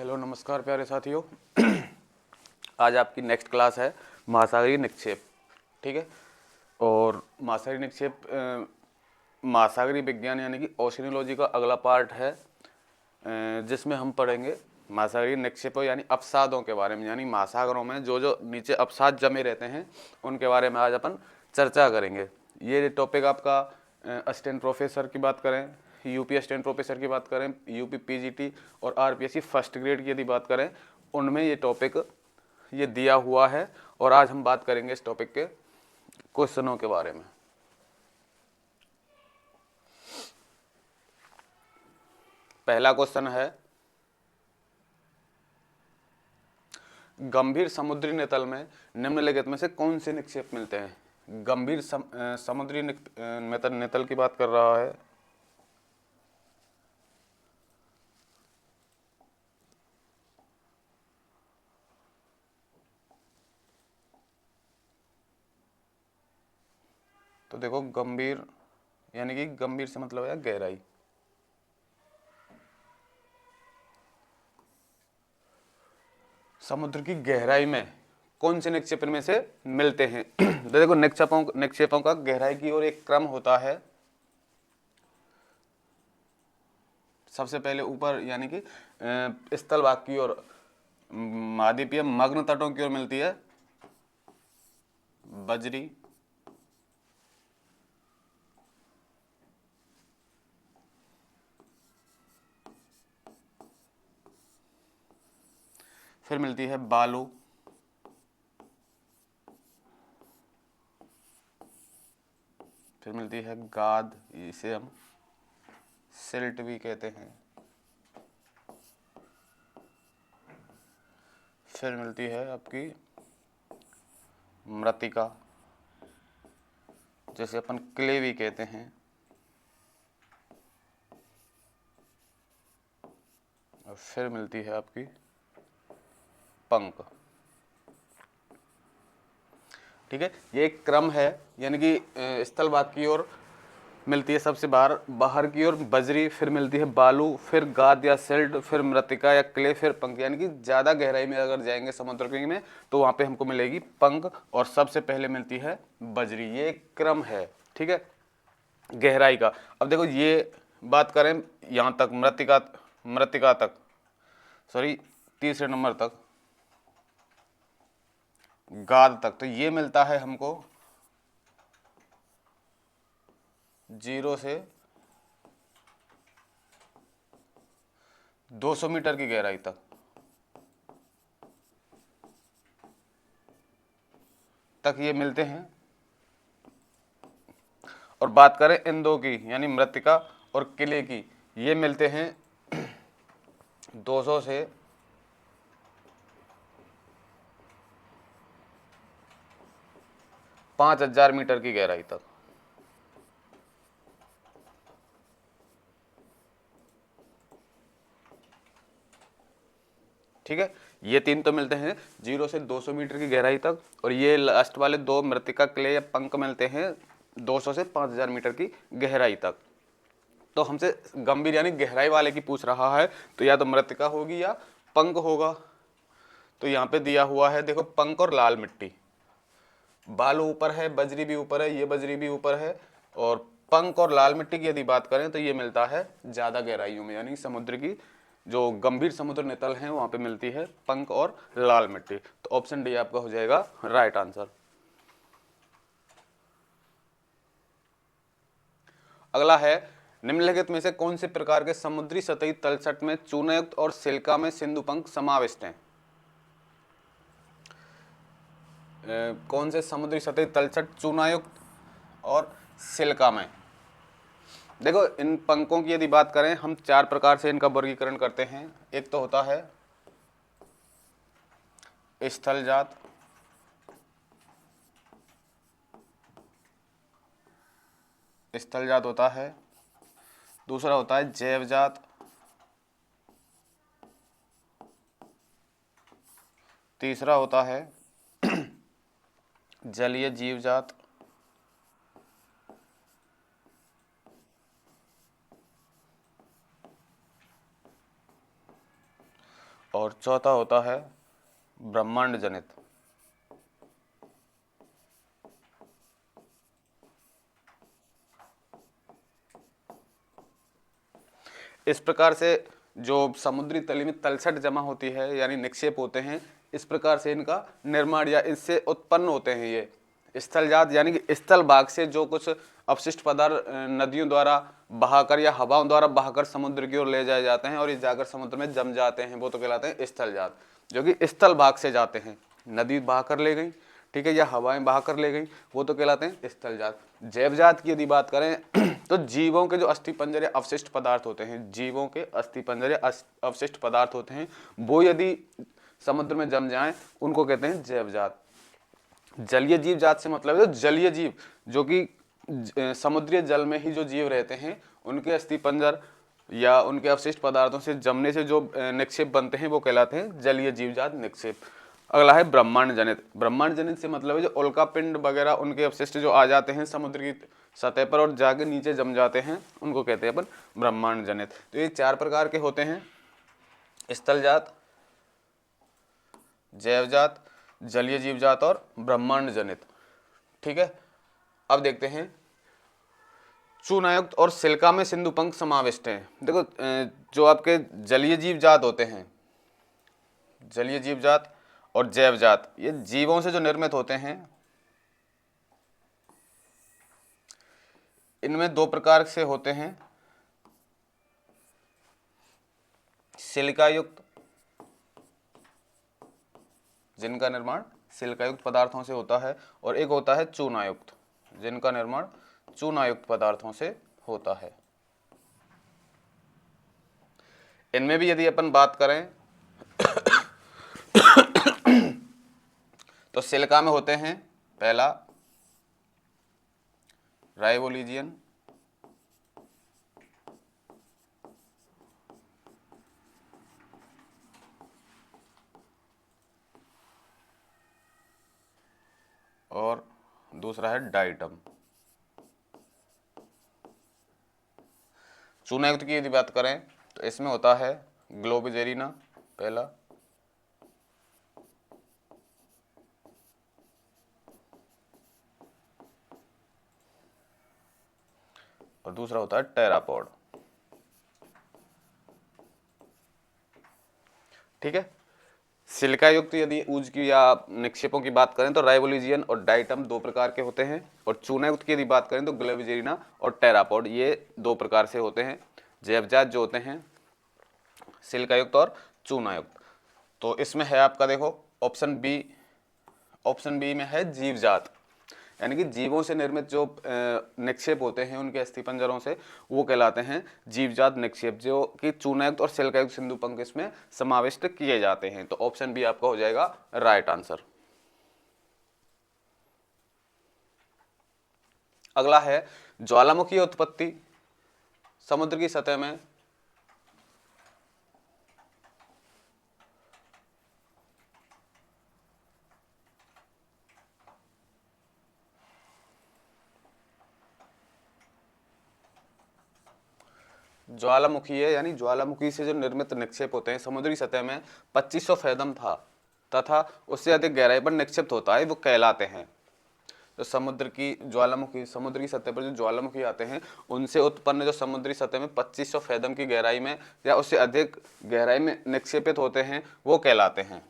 Hello नमस्कार प्यारे साथियों। आज आपकी नेक्स्ट क्लास है महासागरीय निक्षेप। ठीक है। और महासागरीय निक्षेप महासागरीय विज्ञान यानी कि ओशिनोलॉजी का अगला पार्ट है, जिसमें हम पढ़ेंगे महासागरीय निक्षेपों यानी अपसादों के बारे में। यानी महासागरों में जो जो नीचे अपसाद जमे रहते हैं उनके बारे में आज अपन चर्चा करेंगे। ये टॉपिक आपका असिस्टेंट प्रोफेसर की बात करें, यूपी असिस्टेंट प्रोफेसर की बात करें, यूपी पीजीटी और आरपीएससी फर्स्ट ग्रेड की यदि बात करें, उनमें ये टॉपिक ये दिया हुआ है। और आज हम बात करेंगे इस टॉपिक के क्वेश्चनों के बारे में। पहला क्वेश्चन है, गंभीर समुद्री नितल में निम्नलिखित में से कौन से निक्षेप मिलते हैं? गंभीर समुद्री नितल की बात कर रहा है। तो देखो, गंभीर यानी कि गंभीर से मतलब है गहराई। समुद्र की गहराई में कौन से निक्षेप में से मिलते हैं? तो देखो, निक्षेपों का गहराई की ओर एक क्रम होता है। सबसे पहले ऊपर यानी कि स्थल भाग की ओर महाद्वीपीय मग्न तटों की ओर मिलती है बजरी, फिर मिलती है बालू, फिर मिलती है गाद, इसे हम सिल्ट भी कहते हैं, फिर मिलती है आपकी मृत्तिका, जैसे अपन क्ले भी कहते हैं, और फिर मिलती है आपकी पंख। ठीक है, ये एक क्रम है। यानी कि स्थल भाग की ओर मिलती है सबसे बाहर की ओर बजरी, फिर मिलती है बालू, फिर गाद या सिल्ट, फिर मृत्तिका या क्ले, फिर पंख। यानी कि ज़्यादा गहराई में अगर जाएंगे समुद्र के में तो वहाँ पे हमको मिलेगी पंख, और सबसे पहले मिलती है बजरी। ये एक क्रम है, ठीक है, गहराई का। अब देखो, ये बात करें यहाँ तक मृत्तिका तक, सॉरी, तीसरे नंबर तक, गाद तक, तो ये मिलता है हमको 0 से 200 मीटर की गहराई तक ये मिलते हैं। और बात करें इन दो की यानी मृत्तिका और किले की, ये मिलते हैं 200 से 5000 मीटर की गहराई तक। ठीक है, ये तीन तो मिलते हैं 0 से 200 मीटर की गहराई तक, और ये लास्ट वाले दो मृत्तिका, क्ले या पंख मिलते हैं 200 से 5000 मीटर की गहराई तक। तो हमसे गंभीर यानी गहराई वाले की पूछ रहा है, तो या तो मृत्तिका होगी या पंख होगा। तो यहाँ पे दिया हुआ है, देखो, पंख और लाल मिट्टी। बालू ऊपर है, बजरी भी ऊपर है, ये बजरी भी ऊपर है, और पंख और लाल मिट्टी की यदि बात करें तो ये मिलता है ज़्यादा गहराइयों में, यानी समुद्र की जो गंभीर समुद्र नितल हैं वहाँ पे मिलती है पंख और लाल मिट्टी। तो ऑप्शन डी आपका हो जाएगा राइट आंसर। अगला है, निम्नलिखित में से कौन से प्रकार के समुद्री सतही तलछट में चूनायुक्त और सिल्का में सिंधु पंख समाविष्ट हैं? कौन से समुद्री सतही तलछट चूनायुक्त और सिल्का में? देखो, इन पंखों की यदि बात करें, हम 4 प्रकार से इनका वर्गीकरण करते हैं। एक तो होता है स्थलजात, स्थलजात होता है। दूसरा होता है जैवजात, तीसरा होता है जलीय जीवजात, और चौथा होता है ब्रह्मांड जनित। इस प्रकार से जो समुद्री तली में तलछट जमा होती है यानी निक्षेप होते हैं, इस प्रकार से इनका निर्माण या इससे उत्पन्न होते हैं ये स्थलजात, यानी कि स्थल भाग से जो कुछ अपशिष्ट पदार्थ नदियों द्वारा बहाकर या हवाओं द्वारा बहाकर समुद्र की ओर ले जाए जाते हैं और ये जाकर समुद्र में जम जाते हैं, वो तो कहलाते हैं स्थलजात, जो कि स्थल भाग से जाते हैं। नदी बहाकर ले गई, ठीक है, या हवाएं बहाकर ले गई, वो तो कहलाते हैं स्थलजात। जैवजात की यदि बात करें तो जीवों के जो अस्थिपंजर या अवशिष्ट पदार्थ होते हैं, जीवों के अस्थिपंजर या अवशिष्ट पदार्थ होते हैं, वो यदि समुद्र में जम जाएं उनको कहते हैं जैवजात। जलीय जीव जात से मतलब है तो जलीय जीव, जो कि समुद्री जल में ही जो जीव रहते हैं, उनके अस्थिपंजर या उनके अवशिष्ट पदार्थों से जमने से जो निक्षेप बनते हैं वो कहलाते हैं जलीय जीवजात निक्षेप। अगला है ब्रह्मांड जनित। ब्रह्मांड जनित से मतलब है जो उल्का पिंड वगैरह उनके अवशिष्ट जो आ जाते हैं समुद्र की सतह पर और जाके नीचे जम जाते हैं, उनको कहते हैं अपन ब्रह्मांड जनित। तो ये 4 प्रकार के होते हैं, स्थलजात, जैवजात, जलीय जीवजात और ब्रह्मांड जनित। ठीक है, अब देखते हैं चूनायुक्त और सिलिका में सिंधु पंख समाविष्ट हैं। देखो जो आपके जलीय जीवजात होते हैं, जलीय जीवजात और जैवजात, ये जीवों से जो निर्मित होते हैं, इनमें 2 प्रकार से होते हैं, सिलिका युक्त, जिनका निर्माण सिलिकायुक्त पदार्थों से होता है, और एक होता है चूनायुक्त, जिनका निर्माण चूनायुक्त पदार्थों से होता है। इनमें भी यदि अपन बात करें तो सिलिका में होते हैं पहला राइवोलिजियन, और दूसरा है डाइटम। चूनायुक्त की यदि बात करें तो इसमें होता है ग्लोबिजेरिना पहला, और दूसरा होता है टेरापॉड। ठीक है, सिलिका युक्त यदि ऊज की या निक्षेपों की बात करें तो राइवोलिजियन और डाइटम 2 प्रकार के होते हैं, और चूनायुक्त की यदि बात करें तो ग्लोबिजेरिना और टेरापॉड, ये 2 प्रकार से होते हैं। जैवजात जो होते हैं सिलिका युक्त और चूनायुक्त। तो इसमें है आपका देखो ऑप्शन बी में है जीवजात, यानी कि जीवों से निर्मित जो निक्षेप होते हैं उनके अस्थिपंजरों से, वो कहलाते हैं जीवजात निक्षेप, जो कि चूनायुक्त और सिलिकायुक्त सिंधु पंख इसमें समाविष्ट किए जाते हैं। तो ऑप्शन बी आपका हो जाएगा राइट आंसर। अगला है ज्वालामुखी उत्पत्ति समुद्र की सतह में ज्वालामुखी है, यानी ज्वालामुखी से जो निर्मित निक्षेप होते हैं समुद्री सतह में 2500 फैदम था तथा उससे अधिक गहराई पर निक्षिप्त होता है, वो कहलाते हैं। तो समुद्र की ज्वालामुखी, समुद्र की सतह पर जो ज्वालामुखी आते हैं उनसे उत्पन्न जो समुद्री सतह में 2500 फैदम की गहराई में या उससे अधिक गहराई में निक्षेपित होते हैं, वो कहलाते हैं।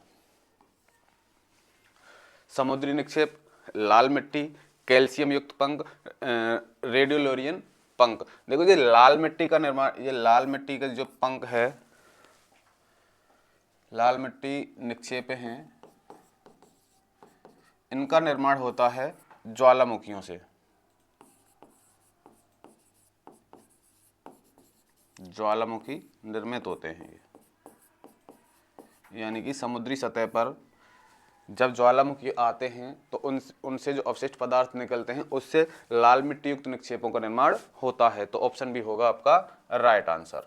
समुद्री निक्षेप, लाल मिट्टी, कैल्शियम युक्त पंख, रेडियोलोरियन पंख। देखो ये लाल मिट्टी का निर्माण, ये लाल मिट्टी का जो पंख है, लाल मिट्टी निक्षेप हैं, इनका निर्माण होता है ज्वालामुखियों से। ज्वालामुखी निर्मित होते हैं ये, यानी कि समुद्री सतह पर जब ज्वालामुखी आते हैं तो उनसे जो अवशिष्ट पदार्थ निकलते हैं उससे लाल मिट्टी युक्त निक्षेपों का निर्माण होता है। तो ऑप्शन बी होगा आपका राइट आंसर,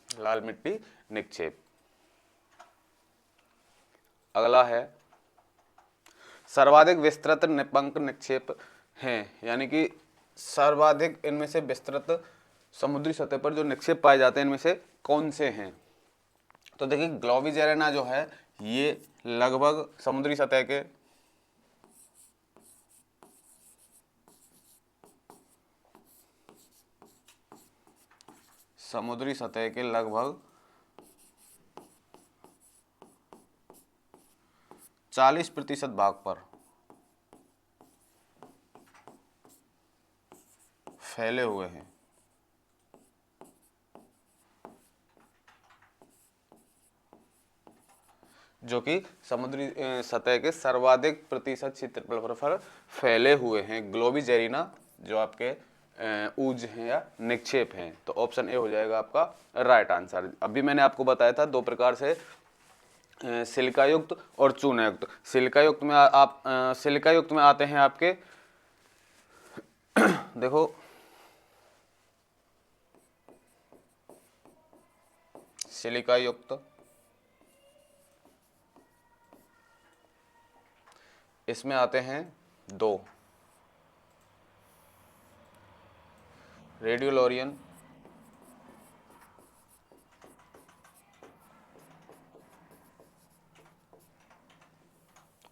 लाल मिट्टी निक्षेप। अगला है सर्वाधिक विस्तृत पंख निक्षेप हैं, यानी कि सर्वाधिक इनमें से विस्तृत समुद्री सतह पर जो निक्षेप पाए जाते हैं इनमें से कौन से हैं। तो देखिए ग्लोबिजेरिना जो है ये लगभग समुद्री सतह के लगभग 40% भाग पर फैले हुए हैं, जो कि समुद्री सतह के सर्वाधिक प्रतिशत क्षेत्रफल पर फैले हुए हैं ग्लोबिजेरिना, जो आपके ऊज हैं या निक्षेप हैं। तो ऑप्शन ए हो जाएगा आपका राइट आंसर। अभी मैंने आपको बताया था दो प्रकार से, सिलिकायुक्त और चूनायुक्त। सिलिकायुक्त में आप सिलिकायुक्त में आते हैं आपके देखो सिलिकायुक्त, इसमें आते हैं दो, रेडियोलोरियन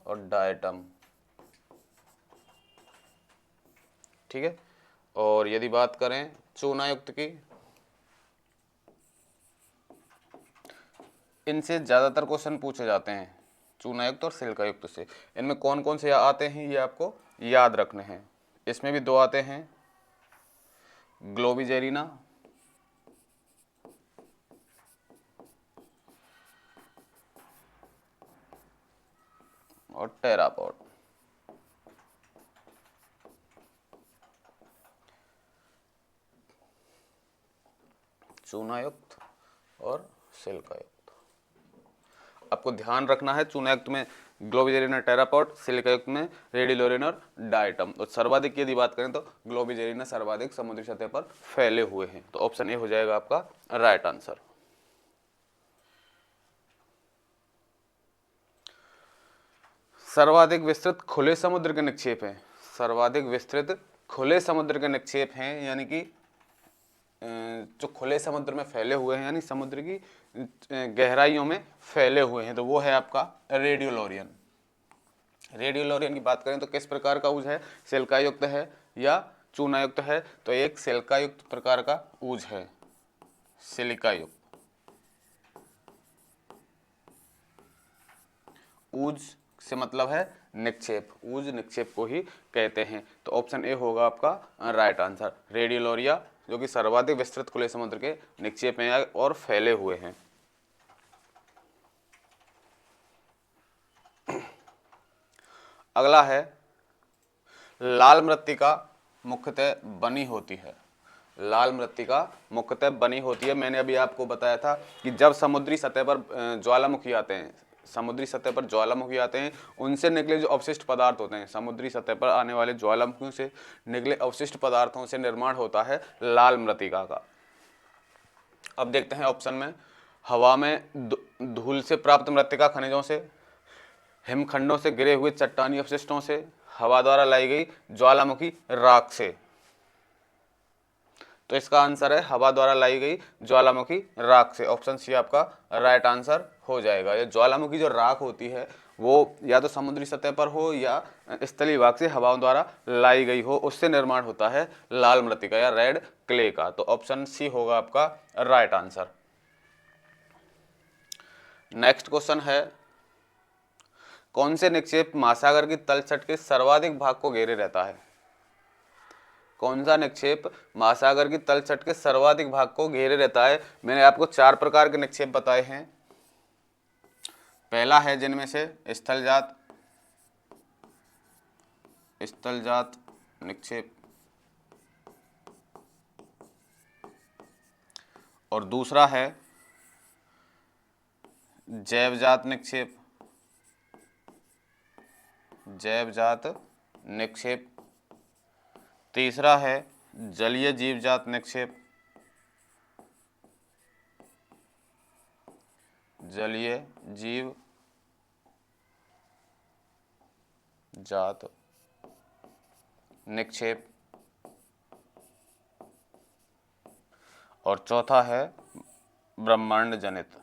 और डायटम, ठीक है। और यदि बात करें चूनायुक्त की, इनसे ज़्यादातर क्वेश्चन पूछे जाते हैं, चूनायुक्त और सिलिकायुक्त से। इनमें कौन कौन से आते हैं ये आपको याद रखने हैं। इसमें भी दो आते हैं, ग्लोबिजेरिना और टेरापॉड। चूनायुक्त और सिलिकायुक्त आपको ध्यान रखना है। चूनायुक्त में ग्लोबिजेरिना, टेरापॉड, सिलिकायुक्त में रेडियोलोरियन और डायटम। और सर्वाधिक यदि बात करें तो ग्लोबिजेरिना सर्वाधिक समुद्री सतह पर फैले हुए हैं। तो ऑप्शन ए हो जाएगा आपका राइट आंसर। सर्वाधिक विस्तृत खुले समुद्र के निक्षेप हैं, सर्वाधिक विस्तृत खुले समुद्र के निक्षेप हैं, यानी कि जो खुले समुद्र में फैले हुए हैं, यानी समुद्र की गहराइयों में फैले हुए हैं, तो वो है आपका रेडियोलोरियन। रेडियोलोरियन की बात करें तो किस प्रकार का ऊज है, सिलिकायुक्त है या चूनायुक्त है? तो एक सिलिकायुक्त प्रकार का ऊज है, सिलिकायुक्त ऊज से मतलब है निक्षेप, ऊज निक्षेप को ही कहते हैं। तो ऑप्शन ए होगा आपका राइट आंसर, रेडियोलोरिया, जो कि सर्वाधिक विस्तृत खुले समुद्र के निक्षेप हैं और फैले हुए हैं। अगला है, लाल मृत्तिका मुख्यतः बनी होती है, लाल मृत्तिका मुख्यतः बनी होती है। मैंने अभी आपको बताया था कि जब समुद्री सतह पर ज्वालामुखी आते हैं, समुद्री सतह पर ज्वालामुखी आते हैं, उनसे निकले जो अवशिष्ट पदार्थ होते हैं, समुद्री सतह पर आने वाले ज्वालामुखियों से निकले अवशिष्ट पदार्थों से निर्माण होता है लाल मृत्तिका का। अब देखते हैं ऑप्शन में, हवा में धूल से प्राप्त मृत्तिका, खनिजों से, हिमखंडों से गिरे हुए चट्टानी अवशिष्टों से, हवा द्वारा लाई गई ज्वालामुखी राख से। तो इसका आंसर है हवा द्वारा लाई गई ज्वालामुखी राख से। ऑप्शन सी आपका राइट आंसर हो जाएगा। ये ज्वालामुखी जो राख होती है वो या तो समुद्री सतह पर हो या स्थलीय भाग से हवाओं द्वारा लाई गई हो, उससे निर्माण होता है लाल मृत्तिका या रेड क्ले का। तो ऑप्शन सी होगा आपका राइट आंसर। नेक्स्ट क्वेश्चन है, कौन से निक्षेप महासागर की तलछट के सर्वाधिक भाग को घेरे रहता है? कौन सा निक्षेप महासागर की तलछट के सर्वाधिक भाग को घेरे रहता है? मैंने आपको चार प्रकार के निक्षेप बताए हैं। पहला है जिनमें से स्थलजात निक्षेप, और दूसरा है जैवजात निक्षेप, तीसरा है जलीय जीवजात निक्षेप, जलीय जीव जात निक्षेप, और चौथा है ब्रह्मांड जनित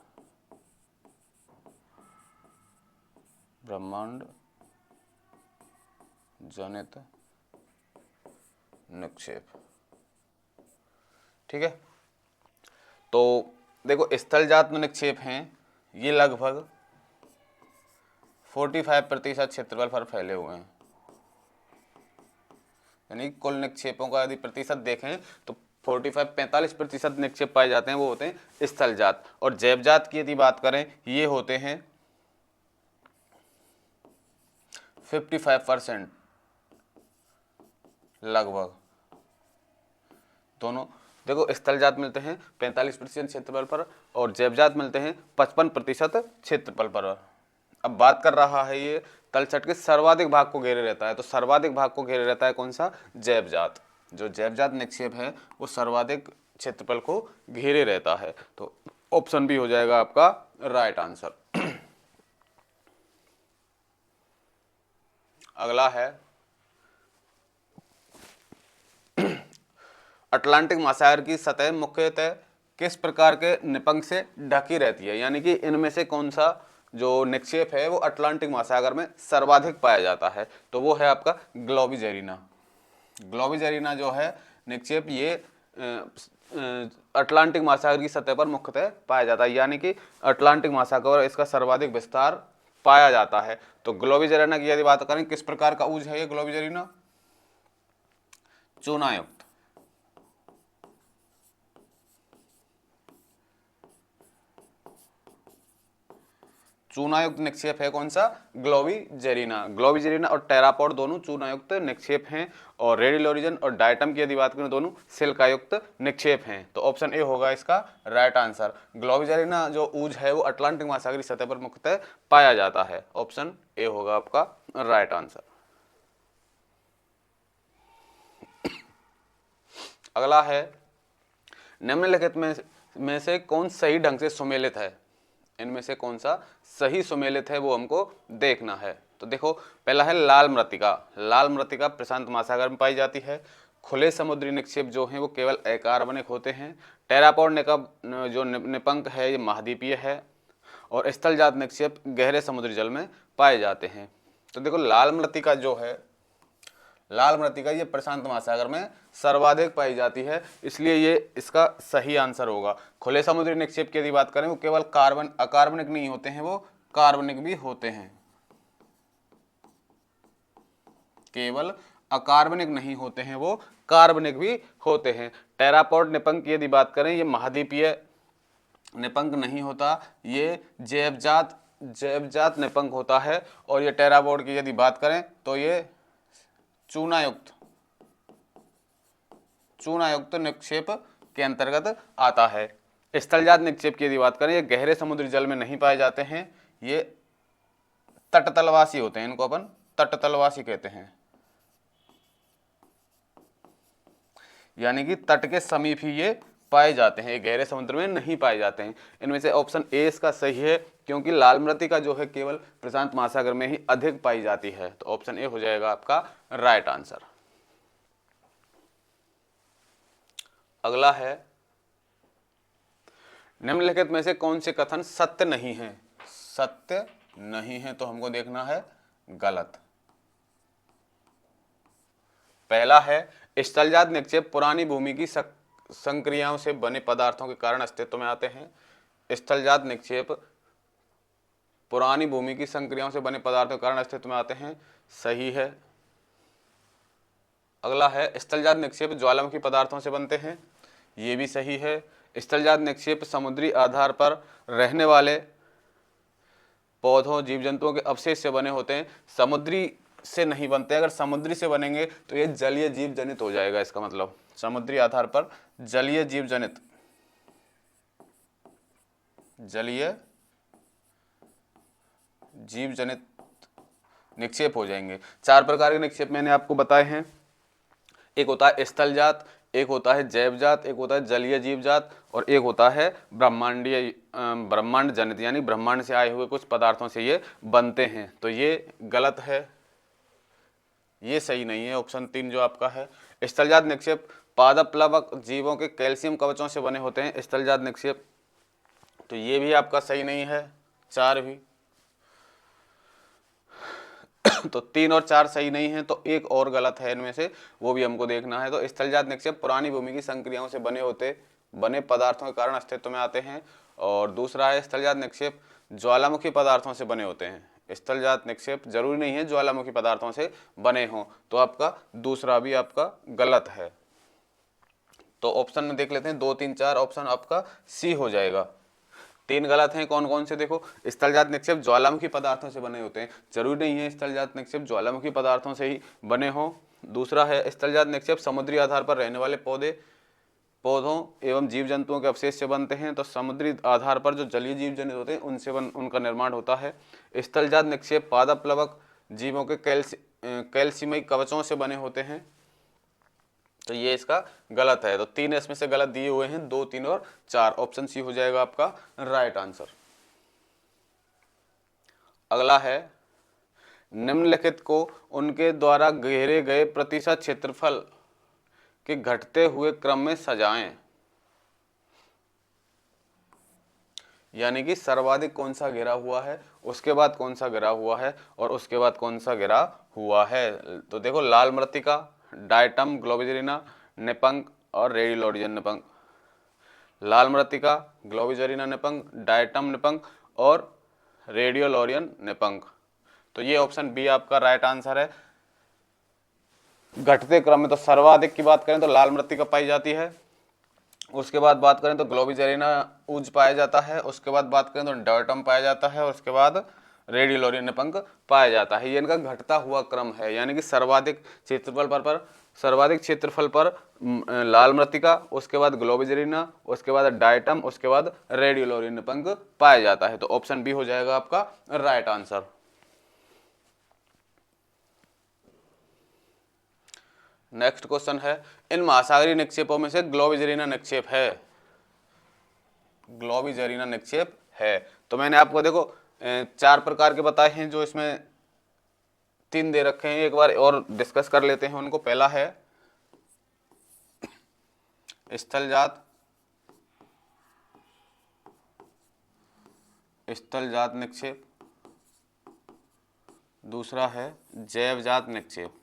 ब्रह्मांड जनित निक्षेप। ठीक है, तो देखो स्थलजात निक्षेप हैं ये लगभग 45% क्षेत्रफल पर फैले हुए हैं, यानी कुल निक्षेपों का यदि प्रतिशत देखें तो 45 निक्षेप पाए जाते हैं वो होते हैं स्थलजात। और जैवजात की यदि बात करें ये होते हैं 55% लगभग। दोनों देखो स्थलजात मिलते हैं 45% क्षेत्रफल पर और जैवजात मिलते हैं 55% क्षेत्रफल पर। अब बात कर रहा है ये तलछट के सर्वाधिक भाग को घेरे रहता है, तो सर्वाधिक भाग को घेरे रहता है कौन सा? जैवजात। जो जैवजात निक्षेप है वो सर्वाधिक क्षेत्रफल को घेरे रहता है, तो ऑप्शन बी हो जाएगा आपका राइट आंसर। अगला है अटलांटिक महासागर की सतह मुख्यतः किस प्रकार के निपंक से ढकी रहती है, यानी कि इनमें से कौन सा जो निक्षेप है वो अटलांटिक महासागर में सर्वाधिक पाया जाता है? तो वो है आपका ग्लोबिजेरिना। ग्लोबिजेरिना जो है निक्षेप ये अटलांटिक महासागर की सतह पर मुख्यतः पाया जाता है, यानी कि अटलांटिक महासागर और इसका सर्वाधिक विस्तार पाया जाता है। तो ग्लोबिजेरिना की यदि बात करें किस प्रकार का ऊज है ये ग्लोबिजेरिना? चूनायुक्त। चूनायुक्त निक्षेप है कौन सा? ग्लोबिजेरिना। ग्लोबिजेरिना और टेरापॉड दोनों चूनायुक्त निक्षेप हैं और रेडियल ओरिजिन और डायटम की यदि बात करें दोनों सिलिकायुक्त निक्षेप हैं। तो ऑप्शन ए होगा इसका राइट आंसर। ग्लोबिजेरिना जो ऊज है वो अटलांटिक महासागरीय सतह पर मुख्यतः पाया जाता है। ऑप्शन ए होगा आपका राइट आंसर। अगला है निम्नलिखित में से कौन सही ढंग से सुमेलित है? इनमें से कौन सा सही सुमेलित है वो हमको देखना है। तो देखो पहला है लाल मृत्तिका। लाल मृत्तिका प्रशांत महासागर में पाई जाती है। खुले समुद्री निक्षेप जो हैं वो केवल अकार्बनिक होते हैं। टेरापॉड जो निपंक है ये महाद्वीपीय है और स्थलजात निक्षेप गहरे समुद्री जल में पाए जाते हैं। तो देखो लाल मृत्तिका जो है, लाल मृत्तिका ये प्रशांत महासागर में सर्वाधिक पाई जाती है, इसलिए ये इसका सही आंसर होगा। खुले समुद्री निक्षेप की यदि बात करें वो केवल अकार्बनिक नहीं होते हैं, वो कार्बनिक भी होते हैं। केवल अकार्बनिक नहीं होते हैं, वो कार्बनिक भी होते हैं। टेरापॉड निपंक की यदि बात करें ये महाद्वीपीय निपंक नहीं होता, ये जैवजात निपंक होता है। और ये टेरापॉड की यदि बात करें तो ये चूनायुक्त निक्षेप के अंतर्गत आता है। स्थलजात निक्षेप की यदि बात करें ये गहरे समुद्री जल में नहीं पाए जाते हैं, ये तटतलवासी होते हैं, इनको अपन तटतलवासी कहते हैं, यानी कि तट के समीप ही ये पाए जाते हैं, ये गहरे समुद्र में नहीं पाए जाते हैं। इनमें से ऑप्शन ए इसका सही है, क्योंकि लाल मृत्तिका जो है केवल प्रशांत महासागर में ही अधिक पाई जाती है। तो ऑप्शन ए हो जाएगा आपका राइट आंसर। अगला है निम्नलिखित में से कौन से कथन सत्य नहीं है? सत्य नहीं है तो हमको देखना है गलत। पहला है स्थलजात निक्षेप पुरानी भूमि की संक्रियाओं से बने पदार्थों के कारण अस्तित्व में आते हैं। स्थलजात निक्षेप पुरानी भूमि की संक्रियाओं से बने पदार्थों के कारण अस्तित्व में आते हैं, सही है। अगला है स्थलजात निक्षेप ज्वालामुखी पदार्थों से बनते हैं, ये भी सही है। स्थलजात निक्षेप समुद्री आधार पर रहने वाले पौधों जीव जंतुओं के अवशेष से बने होते हैं, समुद्री से नहीं बनते। अगर समुद्री से बनेंगे तो ये जलीय जीव जनित हो जाएगा, इसका मतलब समुद्री आधार पर जलीय जीव जनित निक्षेप हो जाएंगे। 4 प्रकार के निक्षेप मैंने आपको बताए हैं, एक होता है स्थलजात, एक होता है जैवजात, एक होता है जलीय जीवजात और एक होता है ब्रह्मांड जनित, यानी ब्रह्मांड से आए हुए कुछ पदार्थों से ये बनते हैं। तो ये गलत है, ये सही नहीं है। ऑप्शन 3 जो आपका है स्थलजात निक्षेप पादप प्लवक जीवों के कैल्शियम कवचों से बने होते हैं स्थलजात निक्षेप, तो ये भी आपका सही नहीं है। 4 भी। तो 3 और 4 सही नहीं है, तो एक और गलत है इनमें से, वो भी हमको देखना है। तो स्थलजात निक्षेप पुरानी भूमि की संक्रियाओं से बने पदार्थों के कारण अस्तित्व में आते हैं। और दूसरा है स्थलजात निक्षेप ज्वालामुखी पदार्थों से बने होते हैं। स्थलजात निक्षेप जरूरी नहीं है ज्वालामुखी पदार्थों से बने हों, तो आपका दूसरा भी आपका गलत है। तो ऑप्शन में देख लेते हैं 2 3 4, ऑप्शन आपका सी हो जाएगा। 3 गलत हैं, कौन कौन से देखो। स्थलजात निक्षेप ज्वालामुखी पदार्थों से बने होते हैं, जरूरी नहीं है स्थलजात निक्षेप ज्वालामुखी पदार्थों से ही बने हों। दूसरा है स्थलजात निक्षेप समुद्री आधार पर रहने वाले पौधों एवं जीव जंतुओं के अवशेष से बनते हैं। तो समुद्री आधार पर जो जलीय जीव जंतु होते हैं उनका निर्माण होता है। स्थलजात निक्षेप पादप प्लवक जीवों के कैल्शियमय कवचों से बने होते हैं। तो ये इसका गलत है। तो 3 इसमें से गलत दिए हुए हैं, 2 3 और 4, ऑप्शन सी हो जाएगा आपका राइट आंसर। अगला है निम्नलिखित को उनके द्वारा घेरे गए प्रतिशत क्षेत्रफल के घटते हुए क्रम में सजाएं। यानी कि सर्वाधिक कौन सा घिरा हुआ है, उसके बाद कौन सा घिरा हुआ है, और उसके बाद कौन सा घिरा हुआ है। तो देखो लाल मृत्तिका, डायटम, ग्लोबिजेरिना, निपंक और रेडियोलोरियन निपंक। लाल मृत्तिका, ग्लोबिजेरिना निपंक, डायटम निपंक और रेडियोलोरियन निपंक। तो ये ऑप्शन बी आपका राइट आंसर है। घटते क्रम में तो सर्वाधिक की बात करें तो लाल मृत्तिका पाई जाती है, उसके बाद बात करें तो ग्लोबिजेरिना ऊज पाया जाता है, उसके बाद बात करें तो डायटम पाया जाता है, और उसके बाद रेडियोलोरियन निपंक पाया जाता है। ये इनका घटता हुआ क्रम है, यानी कि सर्वाधिक क्षेत्रफल पर लाल मृत्तिका, उसके बाद ग्लोबिजेरिना, उसके बाद डायटम, उसके बाद रेडियोलोरियन निपंक पाया जाता है। तो ऑप्शन बी हो जाएगा आपका राइट आंसर। नेक्स्ट क्वेश्चन है, इन महासागरीय निक्षेपों में से ग्लोबिजेरिना निक्षेप है। ग्लोबिजेरिना निक्षेप है। तो मैंने आपको देखो 4 प्रकार के बताए हैं, जो इसमें 3 दे रखे हैं, एक बार और डिस्कस कर लेते हैं उनको। पहला है स्थलजात निक्षेप, दूसरा है जैवजात निक्षेप,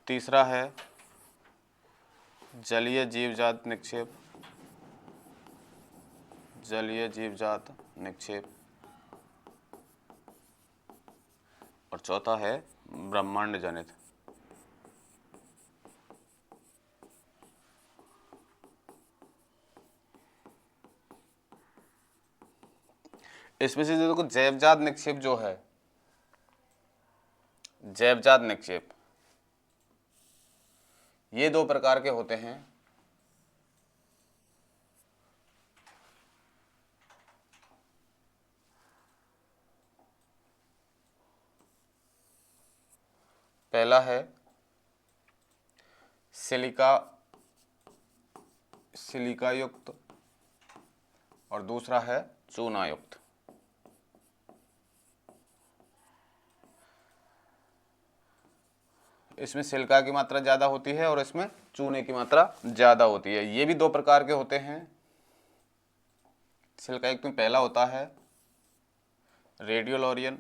तीसरा है जलीय जीवजात निक्षेप, और चौथा है ब्रह्मांड जनित। इसमें से देखो जैवजात निक्षेप जो है, जैवजात निक्षेप ये 2 प्रकार के होते हैं। पहला है सिलिका युक्त, और दूसरा है चूना युक्त। इसमें सिलिका की मात्रा ज़्यादा होती है और इसमें चूने की मात्रा ज़्यादा होती है। ये भी 2 प्रकार के होते हैं। सिलिका युक्त में पहला होता है रेडियोलोरियन,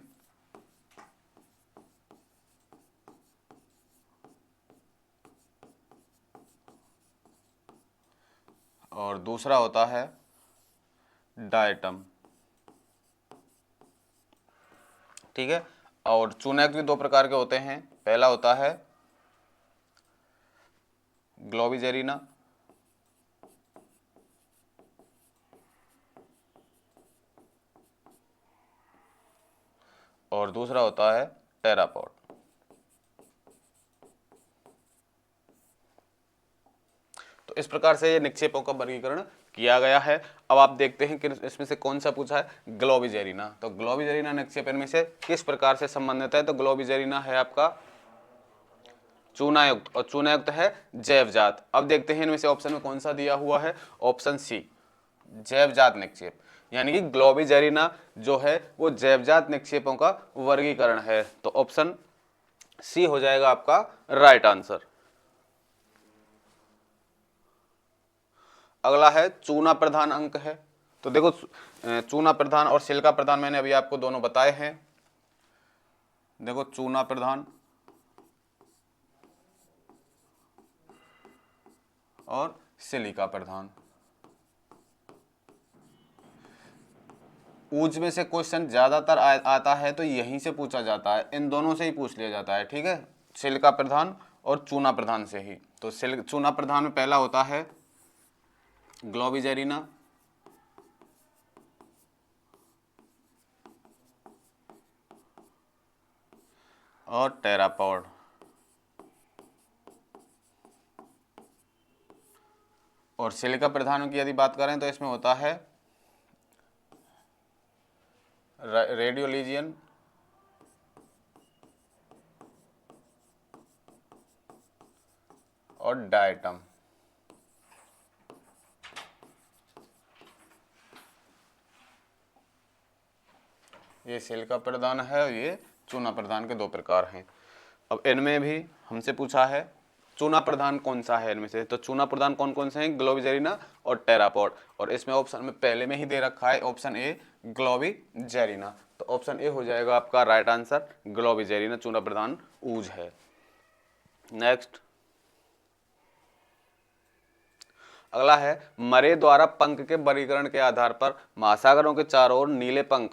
और दूसरा होता है डायटम। ठीक है। और चूना युक्त भी 2 प्रकार के होते हैं। पहला होता है ग्लोबिजेरिना, और दूसरा होता है टेरापॉड। तो इस प्रकार से ये निक्षेपों का वर्गीकरण किया गया है। अब आप देखते हैं कि इसमें से कौन सा पूछा है, ग्लोबिजेरिना। तो ग्लोबिजेरिना निक्षेप इनमें से किस प्रकार से संबंधित है, तो ग्लोबिजेरिना है आपका चूनायुक्त, और चूनायुक्त है जैवजात। अब देखते हैं इनमें से ऑप्शन में कौन सा दिया हुआ है, ऑप्शन सी जैवजात निक्षेप, यानी कि ग्लोबिजेरिना जो है वो जैवजात निक्षेपों का वर्गीकरण है। तो ऑप्शन सी हो जाएगा आपका राइट आंसर। अगला है चूना प्रधान अंक है। तो देखो चूना प्रधान और सिलिका प्रधान मैंने अभी आपको दोनों बताए हैं। देखो चूना प्रधान और सिलिका प्रधान। ऊज में से क्वेश्चन ज्यादातर आता है तो यहीं से पूछा जाता है, इन दोनों से ही पूछ लिया जाता है, ठीक है, सिलिका प्रधान और चूना प्रधान से ही। तो चूना प्रधान में पहला होता है ग्लोबिजेरिना, और टेरापॉड। और सिलिका प्रधानों की यदि बात करें तो इसमें होता है रेडियोलिजियन और डायटम। ये सिलिका प्रधान है और ये चूना प्रधान के दो प्रकार हैं। अब इनमें भी हमसे पूछा है चूना प्रधान कौन सा है इनमें से, तो चूना प्रधान कौन कौन से हैं, ग्लोबिजेरिना और टेरापॉड। और इसमें ऑप्शन में पहले में ही दे रखा है ऑप्शन ए ग्लोबिजेरिना, तो ऑप्शन ए हो जाएगा आपका राइट आंसर, ग्लोबिजेरिना चूना प्रधान ऊज है। नेक्स्ट अगला है मरे द्वारा पंख के वर्गीकरण के आधार पर महासागरों के चारों ओर नीले पंख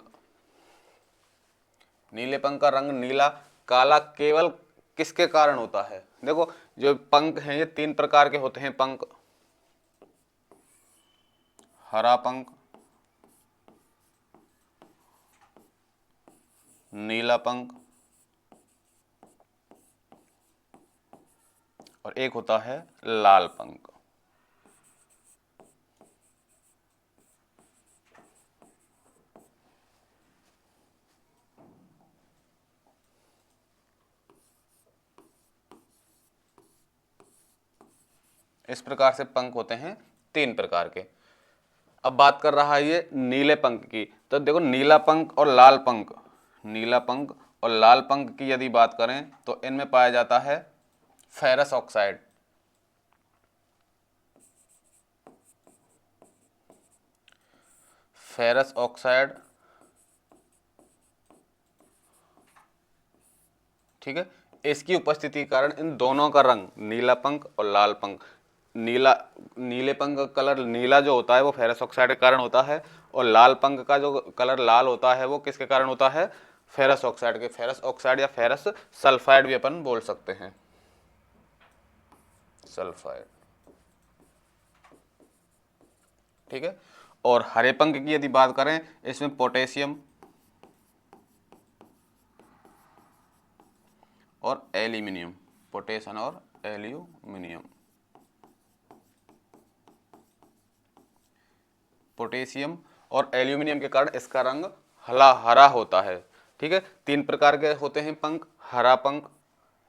का रंग नीला काला केवल किसके कारण होता है। देखो जो पंख हैं ये तीन प्रकार के होते हैं पंख, हरा पंख, नीला पंख और एक होता है लाल पंख। इस प्रकार से पंख होते हैं तीन प्रकार के। अब बात कर रहा है ये नीले पंख की, तो देखो नीला पंख और लाल पंख, नीला पंख और लाल पंख की यदि बात करें तो इनमें पाया जाता है फेरस ऑक्साइड, फेरस ऑक्साइड, ठीक है। इसकी उपस्थिति के कारण इन दोनों का रंग नीला पंख और लाल पंख, नीले पंख का कलर नीला जो होता है वो फेरस ऑक्साइड के कारण होता है, और लाल पंख का जो कलर लाल होता है वो किसके कारण होता है, फेरस ऑक्साइड के। फेरस ऑक्साइड या फेरस सल्फाइड भी अपन बोल सकते हैं, सल्फाइड, ठीक है। और हरे पंख की यदि बात करें इसमें पोटेशियम और एल्यूमिनियम, पोटेशियम और एल्यूमिनियम, पोटेशियम और एल्यूमिनियम के कारण इसका रंग हरा होता है, ठीक है। तीन प्रकार के होते हैं पंख, हरा पंख,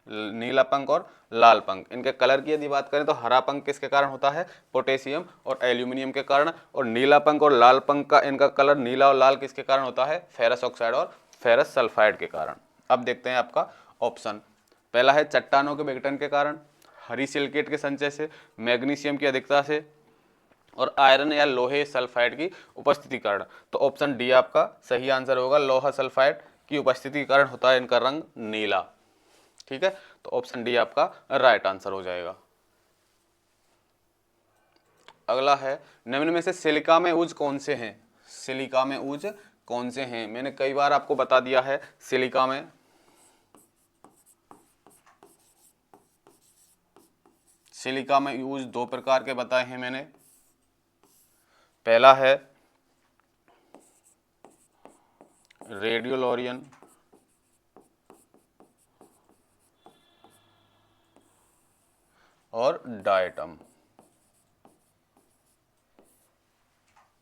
नीला पंख और लाल पंख। इनके कलर की यदि बात करें तो हरा पंख किसके कारण होता है, पोटेशियम और एल्यूमिनियम के कारण, और नीला पंख और लाल पंख का इनका कलर नीला और लाल किसके कारण होता है, फेरस ऑक्साइड और फेरस सल्फाइड के कारण। अब देखते हैं आपका ऑप्शन, पहला है चट्टानों के विघटन के कारण, हरी सिलिकेट के संचय से, मैग्नीशियम की अधिकता से, और आयरन या लोहे सल्फाइड की उपस्थिति कारण। तो ऑप्शन डी आपका सही आंसर होगा, लोहा सल्फाइड की उपस्थिति के कारण होता है इनका रंग नीला, ठीक है। तो ऑप्शन डी आपका राइट आंसर हो जाएगा। अगला है निम्न में से सिलिका में ऊज कौन से हैं, सिलिका में ऊज कौन से हैं। मैंने कई बार आपको बता दिया है सिलिका में यूज दो प्रकार के बताए हैं मैंने। पहला है रेडियोलोरियन और डायटम,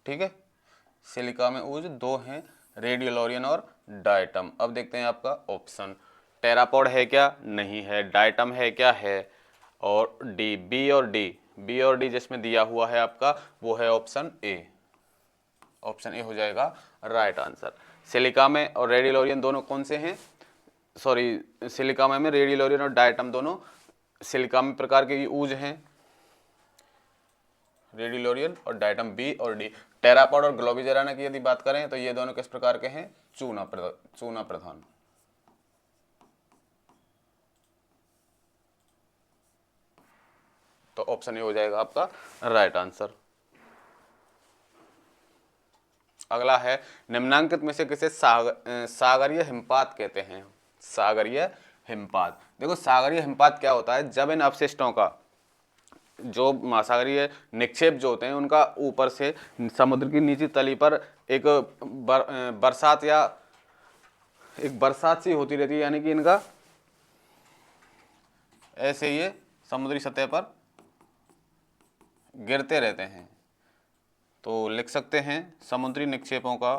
ठीक है। सिलिका में ऊज दो हैं, रेडियोलोरियन और डायटम। अब देखते हैं आपका ऑप्शन, टेरापॉड है क्या, नहीं है, डायटम है क्या, है, और डी, बी और डी जिसमें दिया हुआ है आपका वो है ऑप्शन ए, ऑप्शन ए हो जाएगा राइट आंसर। सिलिका में और रेडियोलोरियन दोनों कौन से हैं, सॉरी सिलिका में रेडियोलोरियन और डायटम दोनों सिलिका में प्रकार के ऊज हैं, रेडियोलोरियन और डायटम बी और डी। टेरापॉड और ग्लोबिजेराना की यदि बात करें तो ये दोनों किस प्रकार के हैं, चूना प्रधान। तो ऑप्शन ए हो जाएगा आपका राइट आंसर। अगला है निम्नांकित में से किसे सागरीय हिमपात कहते हैं। सागरीय हिमपात, देखो सागरीय हिमपात क्या होता है, जब इन अवशिष्टों का जो महासागरीय निक्षेप जो होते हैं उनका ऊपर से समुद्र की नीची तली पर एक बरसात या एक बरसात सी होती रहती है, यानी कि इनका ऐसे ये समुद्री सतह पर गिरते रहते हैं। तो लिख सकते हैं समुद्री निक्षेपों का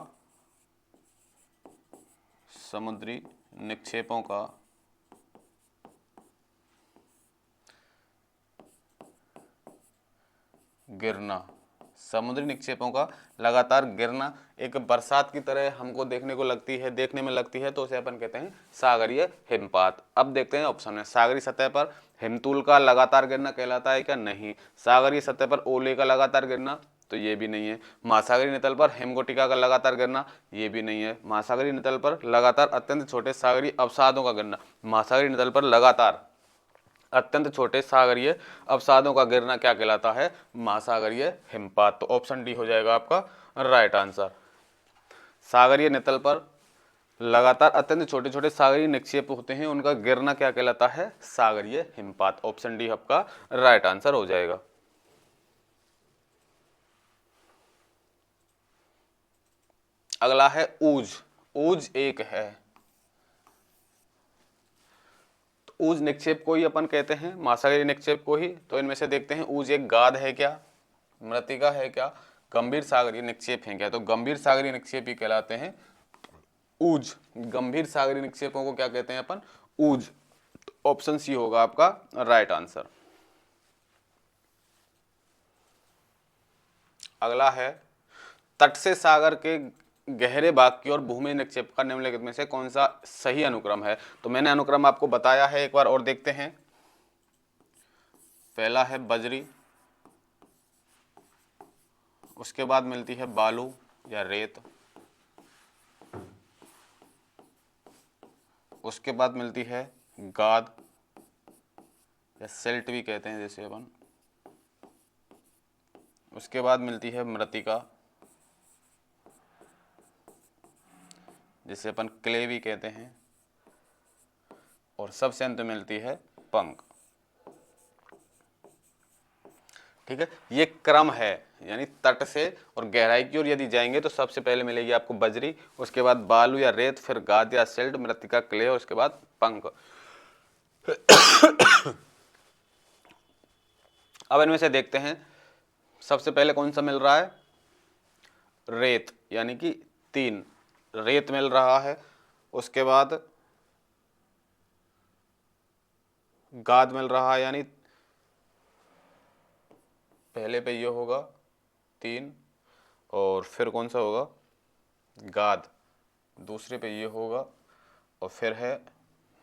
गिरना, समुद्री निक्षेपों का लगातार गिरना एक बरसात की तरह हमको देखने में लगती है, तो उसे अपन कहते हैं सागरीय हिमपात। अब देखते हैं ऑप्शन में, सागरीय सतह पर हिमतूल का लगातार गिरना कहलाता है क्या, नहीं। सागरीय सतह पर ओले का लगातार गिरना, तो ये भी नहीं है। महासागरीय नितल पर हिमगोटिका का लगातार गिरना, ये भी नहीं है। महासागरीय नितल पर लगातार अत्यंत छोटे सागरीय अवसादों का गिरना, महासागरीय नितल पर लगातार अत्यंत छोटे सागरीय अवसादों का गिरना क्या कहलाता है, महासागरीय हिमपात। तो ऑप्शन डी हो जाएगा आपका राइट आंसर। सागरीय नितल पर लगातार अत्यंत छोटे छोटे सागरीय निक्षेप होते हैं, उनका गिरना क्या कहलाता है, सागरीय हिमपात। ऑप्शन डी आपका राइट आंसर हो जाएगा। अगला है ऊज। ऊज एक है, ऊज निक्षेप को ही अपन कहते हैं, महासागरीय निक्षेप को ही। तो इनमें से देखते हैं ऊज एक गाद है क्या, मृतिका है क्या, गंभीर सागरीय निक्षेप है क्या। तो गंभीर सागरीय निक्षेप ही कहलाते हैं ऊज। गंभीर सागरीय निक्षेपों को क्या कहते हैं अपन, ऊज। ऑप्शन सी होगा आपका राइट आंसर। अगला है तट से सागर के गहरे भाग की ओर भूमि निक्षेप का निम्नलिखित में से कौन सा सही अनुक्रम है। तो मैंने अनुक्रम आपको बताया है, एक बार और देखते हैं। पहला है बजरी, उसके बाद मिलती है बालू या रेत, उसके बाद मिलती है गाद या सिल्ट भी कहते हैं जैसे अपन, उसके बाद मिलती है मृतिका जिसे अपन क्ले भी कहते हैं, और सबसे अंत में मिलती है पंख। ठीक है, ये क्रम है, यानी तट से और गहराई की ओर यदि जाएंगे तो सबसे पहले मिलेगी आपको बजरी, उसके बाद बालू या रेत, फिर गाद या सिल्ट, मृतिका क्ले, और उसके बाद पंख। अब इनमें से देखते हैं सबसे पहले कौन सा मिल रहा है, रेत, यानी कि 3 रेत मिल रहा है, उसके बाद गाद मिल रहा है, यानी पहले पे ये होगा 3, और फिर कौन सा होगा, गाद दूसरे पे ये होगा, और फिर है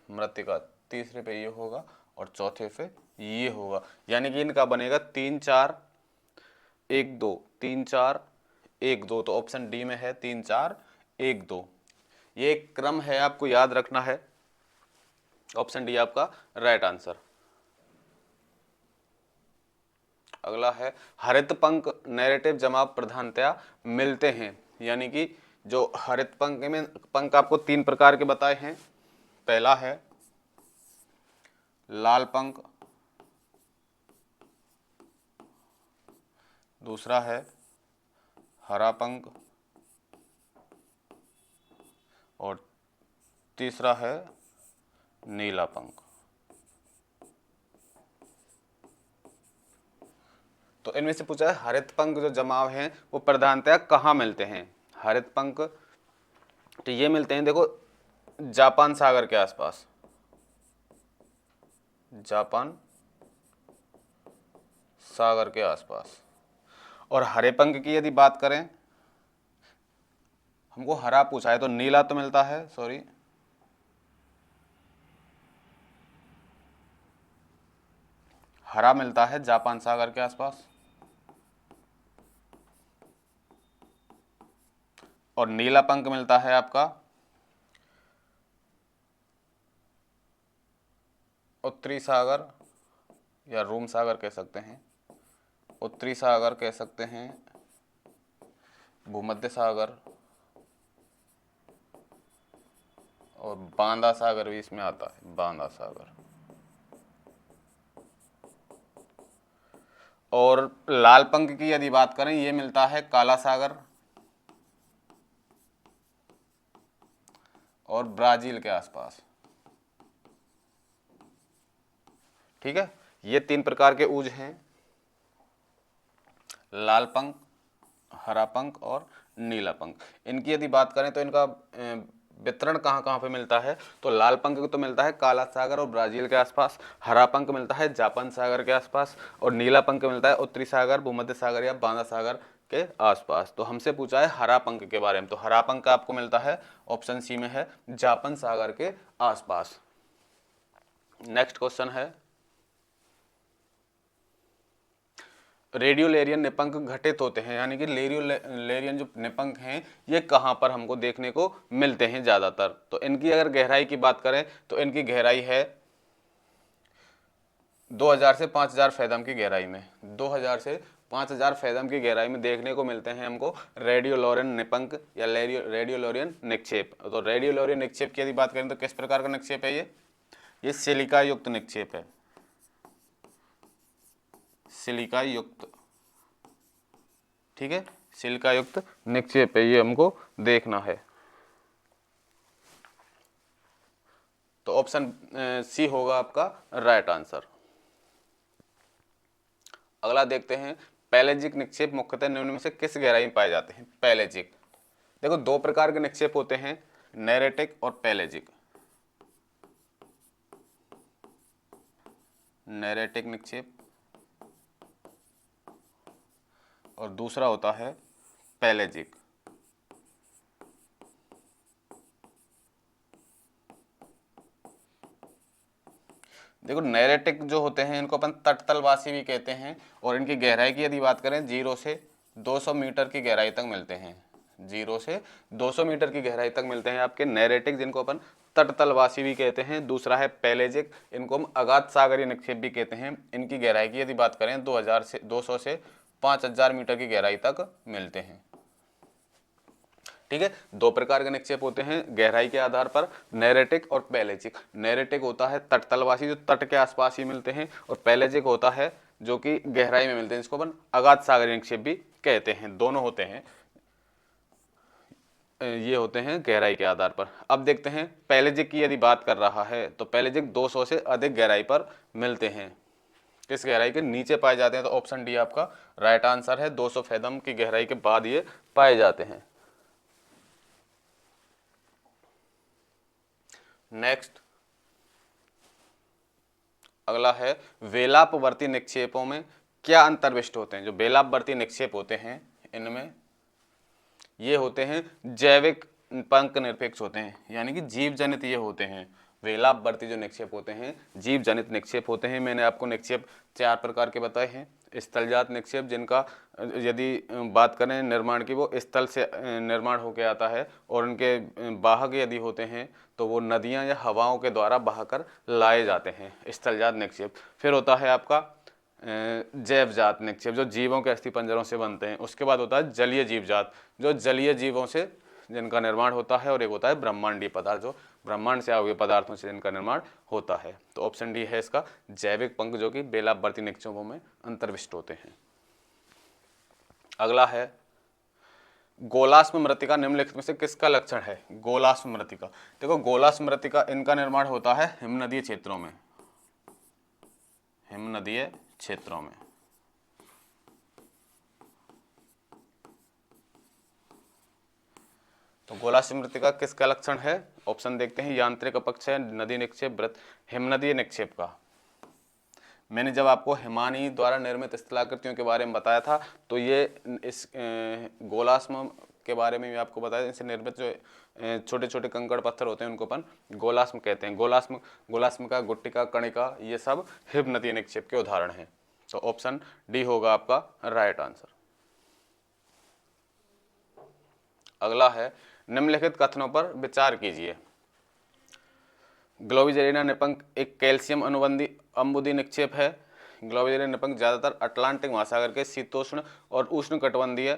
मृतिका तीसरे पे ये होगा, और चौथे पे ये होगा। यानी कि इनका बनेगा 3 4 1 2, 3 4 1 2। तो ऑप्शन डी में है 3 4 1 2। ये एक क्रम है, आपको याद रखना है। ऑप्शन डी आपका राइट आंसर। अगला है हरित पंख नैरेटिव जमाव प्रधानतया मिलते हैं, यानी कि जो हरित पंख आपको 3 प्रकार के बताए हैं। पहला है लाल पंख, दूसरा है हरा पंख, और तीसरा है नीला पंख। तो इनमें से पूछा है हरित पंख जो जमाव हैं वो प्रधानतया कहाँ मिलते हैं। हरित पंख तो ये मिलते हैं, देखो जापान सागर के आसपास, जापान सागर के आसपास। और हरे पंख की यदि बात करें, हमको हरा पूछा है तो नीला तो मिलता है, सॉरी हरा मिलता है जापान सागर के आसपास। और नीला पंख मिलता है आपका उत्तरी सागर या रूम सागर कह सकते हैं, उत्तरी सागर कह सकते हैं, भूमध्य सागर और बांदा सागर भी इसमें आता है, बांदा सागर। और लाल पंख की यदि बात करें, ये मिलता है काला सागर और ब्राजील के आसपास। ठीक है, ये 3 प्रकार के ऊज हैं, लाल पंख, हरा पंख और नीला पंख। इनकी यदि बात करें तो इनका वितरण कहाँ कहाँ पे मिलता है, तो लाल पंख तो मिलता है काला सागर और ब्राजील के आसपास, हरा पंख मिलता है जापान सागर के आसपास और नीला पंख मिलता है उत्तरी सागर, भूमध्य सागर या बांदा सागर के आसपास। तो हमसे पूछा है हरा पंख के बारे में, तो हरा पंख आपको मिलता है ऑप्शन सी में है जापान सागर के आसपास। नेक्स्ट क्वेश्चन है, रेडियोलेरियन निपंख घटित होते हैं, यानी कि रेडियोलेरियन जो निपंख हैं ये कहाँ पर हमको देखने को मिलते हैं ज़्यादातर। तो इनकी अगर गहराई की बात करें तो इनकी गहराई है 2000 से 5000 फैदम की गहराई में, 2000 से 5000 फैदम की गहराई में देखने को मिलते हैं हमको रेडियोलेरियन निपंख या रेडियोलेरियन निक्षेप। तो रेडियोलेरियन निक्षेप की यदि बात करें तो किस प्रकार का निक्षेप है ये सिलिका युक्त निक्षेप है, सिलिका युक्त। ठीक है, सिलिका युक्त निक्षेप है, ये हमको देखना है। तो ऑप्शन सी होगा आपका राइट आंसर। अगला देखते हैं, पैलेजिक निक्षेप मुख्यतः निम्न में से किस गहराई में पाए जाते हैं। पैलेजिक, देखो 2 प्रकार के निक्षेप होते हैं, नैरेटिक और पैलेजिक। नैरेटिक निक्षेप और दूसरा होता है पैलेजिक। देखो नैरेटिक जो होते हैं इनको अपन तटतलवासी भी कहते हैं और इनकी गहराई की यदि बात करें 0 से 200 मीटर की गहराई तक मिलते हैं, 0 से 200 मीटर की गहराई तक मिलते हैं आपके नैरेटिक, जिनको अपन तटतलवासी भी कहते हैं। दूसरा है पैलेजिक, इनको हम अगाध सागरीय निक्षेप भी कहते हैं। इनकी गहराई की यदि बात करें 200 से 5000 मीटर की गहराई तक मिलते हैं। ठीक है, 2 प्रकार के निक्षेप होते हैं गहराई के आधार पर, नैरेटिक और पैलेजिक। नैरेटिक होता है तटतलवासी जो तट के आसपास ही मिलते हैं और पैलेजिक होता है जो कि गहराई में मिलते हैं, जिसको अपन अगाध सागरीय निक्षेप भी कहते हैं। दोनों होते हैं, ये होते हैं गहराई के आधार पर। अब देखते हैं पैलेजिक की यदि बात कर रहा है तो पैलेजिक 200 से अधिक गहराई पर मिलते हैं, किस गहराई के नीचे पाए जाते हैं, तो ऑप्शन डी आपका राइट आंसर है। 200 फैदम की गहराई के बाद ये पाए जाते हैं। नेक्स्ट अगला है, वेलापवर्ती निक्षेपों में क्या अंतर्विष्ट होते हैं। जो वेलापवर्ती निक्षेप होते हैं इनमें ये होते हैं जैविक पंख निरपेक्ष होते हैं, यानी कि जीव जनित ये होते हैं। वेलापवर्ती जो निक्षेप होते हैं जीव जनित निक्षेप होते हैं। मैंने आपको निक्षेप 4 प्रकार के बताए हैं। स्थलजात निक्षेप, जिनका यदि बात करें निर्माण की, वो स्थल से निर्माण होकर आता है और उनके वाहक यदि होते हैं तो वो नदियां या हवाओं के द्वारा बहाकर लाए जाते हैं, स्थलजात निक्षेप। फिर होता है आपका जैवजात निक्षेप, जो जीवों के अस्थिपंजरों से बनते हैं। उसके बाद होता है जलीय जीवजात, जो जलीय जीवों से जिनका निर्माण होता है। और एक होता है ब्रह्मांडीय पदार्थ, जो ब्रह्मांड से आए हुए पदार्थों से जिनका निर्माण होता है। तो ऑप्शन डी है इसका जैविक पंख, जो कि वेलापवर्ती निक्षेपों में अंतर्विष्ट होते हैं। अगला है, गोलाश्म मृत्तिका निम्नलिखित में से किसका लक्षण है। गोलाश्म मृत्तिका, देखो गोलाश्म मृत्तिका इनका निर्माण होता है हिमनदीय क्षेत्रों में, हिमनदीय क्षेत्रों में। तो गोलाश्म मृत्तिका किसका लक्षण है, ऑप्शन देखते हैं। यांत्रिक अपक्ष है, नदी निक्षेप, वृत्त, हिमनदीय निक्षेप का। मैंने जब आपको हिमानी द्वारा निर्मित स्थलाकृतियों के बारे में बताया था तो ये इस गोलाश्म के बारे में भी आपको बताया। इनसे निर्मित जो छोटे छोटे कंकड़ पत्थर होते हैं उनको अपन गोलाश्म कहते हैं। गोलाश्म का गुट्टिका, कणिका, ये सब हिमनदीय निक्षेप के उदाहरण हैं। तो ऑप्शन डी होगा आपका राइट आंसर। अगला है निम्नलिखित कथनों पर विचार कीजिए। ग्लोबिजेरिना निपंक एक कैल्शियम अनुबंधी अम्बुदी निक्षेप है। ग्लोबिजेरिना निपंक ज़्यादातर अटलांटिक महासागर के शीतोष्ण और उष्णकटिबंधीय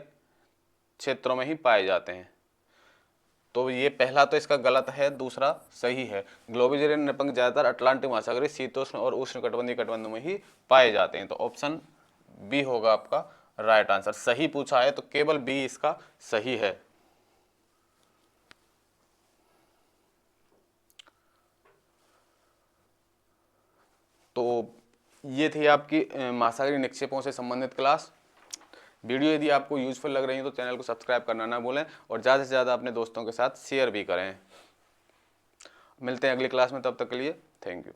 क्षेत्रों में ही पाए जाते हैं। तो ये पहला तो इसका गलत है, दूसरा सही है। ग्लोबिजेरिना निपंक ज़्यादातर अटलांटिक महासागरीय शीतोष्ण और उष्णकटिबंधीय कटिबंधों में ही पाए जाते हैं। तो ऑप्शन बी होगा आपका राइट आंसर। सही पूछा है तो केवल बी इसका सही है। तो ये थी आपकी महासागरीय निक्षेपों से संबंधित क्लास। वीडियो यदि आपको यूजफुल लग रही है तो चैनल को सब्सक्राइब करना ना भूलें और ज़्यादा से ज़्यादा अपने दोस्तों के साथ शेयर भी करें। मिलते हैं अगली क्लास में, तब तक के लिए थैंक यू।